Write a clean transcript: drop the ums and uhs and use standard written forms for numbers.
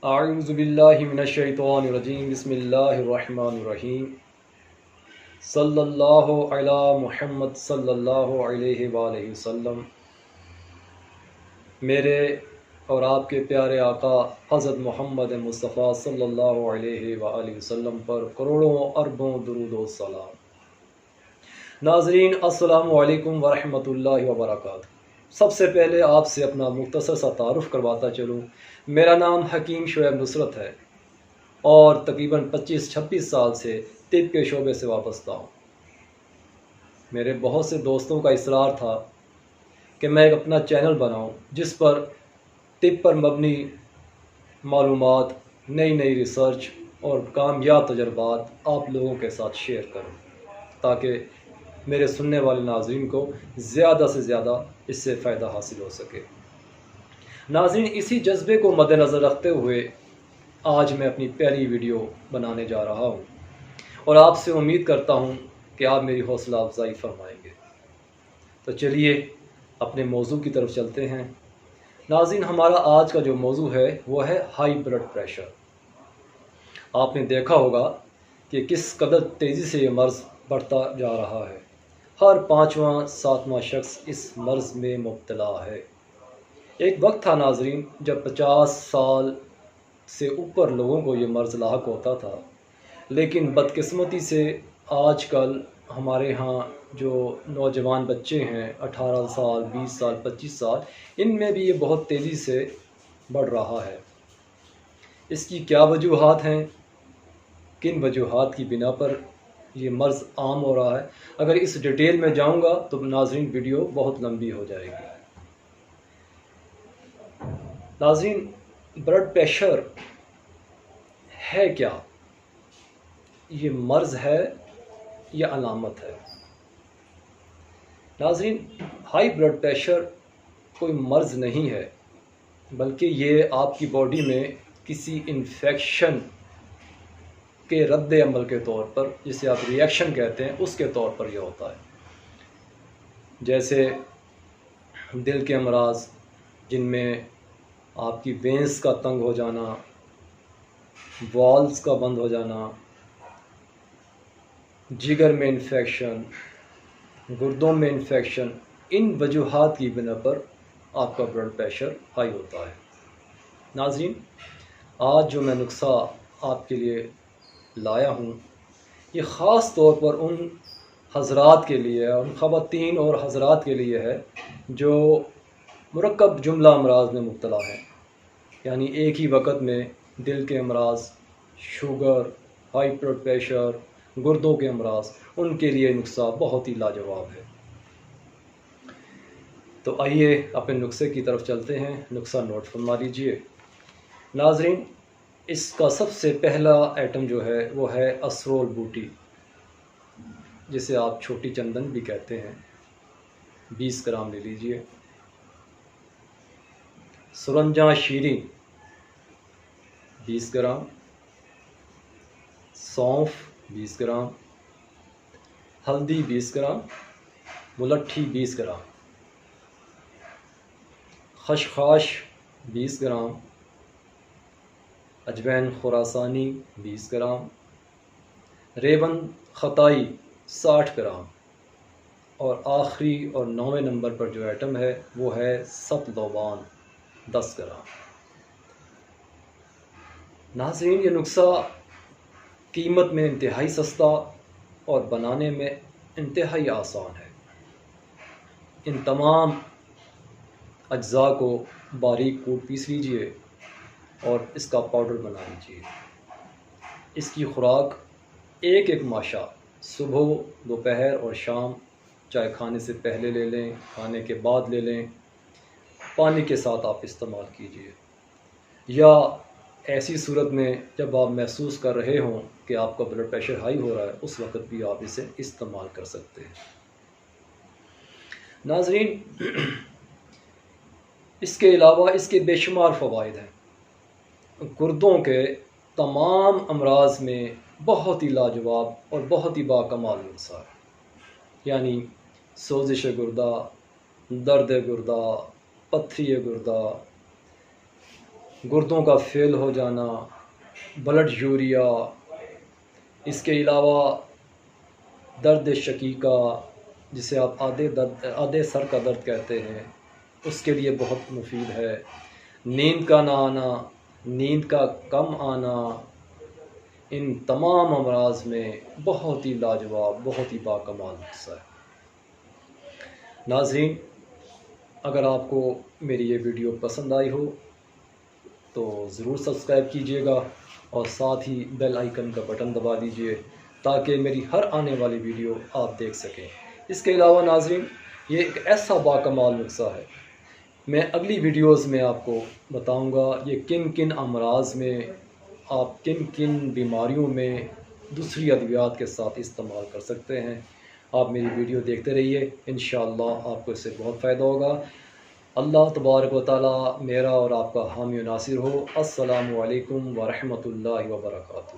اعوذ باللہ من الشیطان الرجیم بسم اللہ الرحمن الرحیم صلی اللہ علی محمد صلی اللہ علیہ وآلہ وسلم۔ میرے اور آپ کے پیارے آقا حضرت محمد مصطفیٰ صلی اللہ علیہ وآلہ وسلم پر کروڑوں اربوں درود و سلام۔ ناظرین السلام علیکم ورحمۃ اللہ وبرکاتہ۔ سب سے پہلے آپ سے اپنا مختصر سا تعارف کرواتا چلوں۔ میرا نام حکیم شعیب نصرت ہے اور تقریباً 25-26 سال سے طب کے شعبے سے وابستہ ہوں۔ میرے بہت سے دوستوں کا اصرار تھا کہ میں ایک اپنا چینل بناؤں جس پر طب پر مبنی معلومات، نئی ریسرچ اور کامیاب تجربات آپ لوگوں کے ساتھ شیئر کروں تاکہ میرے سننے والے ناظرین کو زیادہ سے زیادہ اس سے فائدہ حاصل ہو سکے۔ ناظرین، اسی جذبے کو مد نظر رکھتے ہوئے آج میں اپنی پہلی ویڈیو بنانے جا رہا ہوں اور آپ سے امید کرتا ہوں کہ آپ میری حوصلہ افزائی فرمائیں گے۔ تو چلیے اپنے موضوع کی طرف چلتے ہیں۔ ناظرین، ہمارا آج کا جو موضوع ہے وہ ہے ہائی بلڈ پریشر۔ آپ نے دیکھا ہوگا کہ کس قدر تیزی سے یہ مرض بڑھتا جا رہا ہے۔ ہر 5واں-7واں شخص اس مرض میں مبتلا ہے۔ ایک وقت تھا ناظرین جب 50 سال سے اوپر لوگوں کو یہ مرض لاحق ہوتا تھا، لیکن بدقسمتی سے آج کل ہمارے ہاں جو نوجوان بچے ہیں 18 سال، 20 سال، 25 سال، ان میں بھی یہ بہت تیزی سے بڑھ رہا ہے۔ اس کی کیا وجوہات ہیں؟ کن وجوہات کی بنا پر یہ مرض عام ہو رہا ہے؟ اگر اس ڈیٹیل میں جاؤں گا تو ناظرین ویڈیو بہت لمبی ہو جائے گی۔ ناظرین، بلڈ پریشر ہے کیا؟ یہ مرض ہے یا علامت ہے؟ ناظرین، ہائی بلڈ پریشر کوئی مرض نہیں ہے، بلکہ یہ آپ کی باڈی میں کسی انفیکشن کے رد عمل کے طور پر، جسے آپ ریئیکشن کہتے ہیں، اس کے طور پر یہ ہوتا ہے۔ جیسے دل کے امراض جن میں آپ کی وینز کا تنگ ہو جانا، والز کا بند ہو جانا، جگر میں انفیکشن، گردوں میں انفیکشن، ان وجوہات کی بنا پر آپ کا بلڈ پریشر ہائی ہوتا ہے۔ ناظرین، آج جو میں نسخہ آپ کے لیے لایا ہوں یہ خاص طور پر ان حضرات کے لیے، ان خواتین اور حضرات کے لیے ہے جو مرکب جملہ امراض میں مبتلا ہیں، یعنی ایک ہی وقت میں دل کے امراض، شوگر، ہائی بلڈ پریشر، گردوں کے امراض، ان کے لیے نسخہ بہت ہی لاجواب ہے۔ تو آئیے اپنے نسخے کی طرف چلتے ہیں۔ نسخہ نوٹ فرما لیجئے۔ ناظرین، اس کا سب سے پہلا آئٹم جو ہے وہ ہے اسرول بوٹی، جسے آپ چھوٹی چندن بھی کہتے ہیں۔ 20 گرام لے لیجئے۔ سرنجاں شیریں 20 گرام، سونف 20 گرام، ہلدی 20 گرام، ملٹھی 20 گرام، خشخاش 20 گرام، اجوین خراسانی 20 گرام، ریون خطائی 60 گرام، اور آخری اور 9ویں نمبر پر جو آئٹم ہے وہ ہے ست لوبان 10 گرام۔ ناظرین، یہ نسخہ قیمت میں انتہائی سستا اور بنانے میں انتہائی آسان ہے۔ ان تمام اجزاء کو باریک کوٹ پیس لیجئے اور اس کا پاؤڈر بنا لیجئے۔ اس کی خوراک ایک ماشا صبح، دوپہر اور شام، چاہے کھانے سے پہلے لے لیں، کھانے کے بعد لے لیں، پانی کے ساتھ آپ استعمال کیجئے، یا ایسی صورت میں جب آپ محسوس کر رہے ہوں کہ آپ کا بلڈ پریشر ہائی ہو رہا ہے اس وقت بھی آپ اسے استعمال کر سکتے ہیں۔ ناظرین، اس کے علاوہ اس کے بے شمار فوائد ہیں۔ گردوں کے تمام امراض میں بہت ہی لاجواب اور بہت ہی باکمال نسخہ ہے، یعنی سوزش گردہ، درد گردہ، پتھری گردہ، گردوں کا فیل ہو جانا، بلڈ یوریا، اس کے علاوہ درد شقیقہ جسے آپ آدھے سر کا درد کہتے ہیں، اس کے لیے بہت مفید ہے۔ نیند کا نہ آنا، نیند کا کم آنا، ان تمام امراض میں بہت ہی لاجواب، بہت ہی باکمال نسخہ ہے۔ ناظرین، اگر آپ کو میری یہ ویڈیو پسند آئی ہو تو ضرور سبسکرائب کیجیے گا اور ساتھ ہی بیل آئیکن کا بٹن دبا دیجیے تاکہ میری ہر آنے والی ویڈیو آپ دیکھ سکیں۔ اس کے علاوہ ناظرین، یہ ایک ایسا باکمال نسخہ ہے، میں اگلی ویڈیوز میں آپ کو بتاؤں گا یہ کن کن امراض میں، آپ کن کن بیماریوں میں دوسری ادویات کے ساتھ استعمال کر سکتے ہیں۔ آپ میری ویڈیو دیکھتے رہیے، انشاءاللہ آپ کو اس سے بہت فائدہ ہوگا۔ اللہ تبارک و تعالی میرا اور آپ کا حامی و ناصر ہو۔ السلام علیکم ورحمۃ اللہ وبرکاتہ۔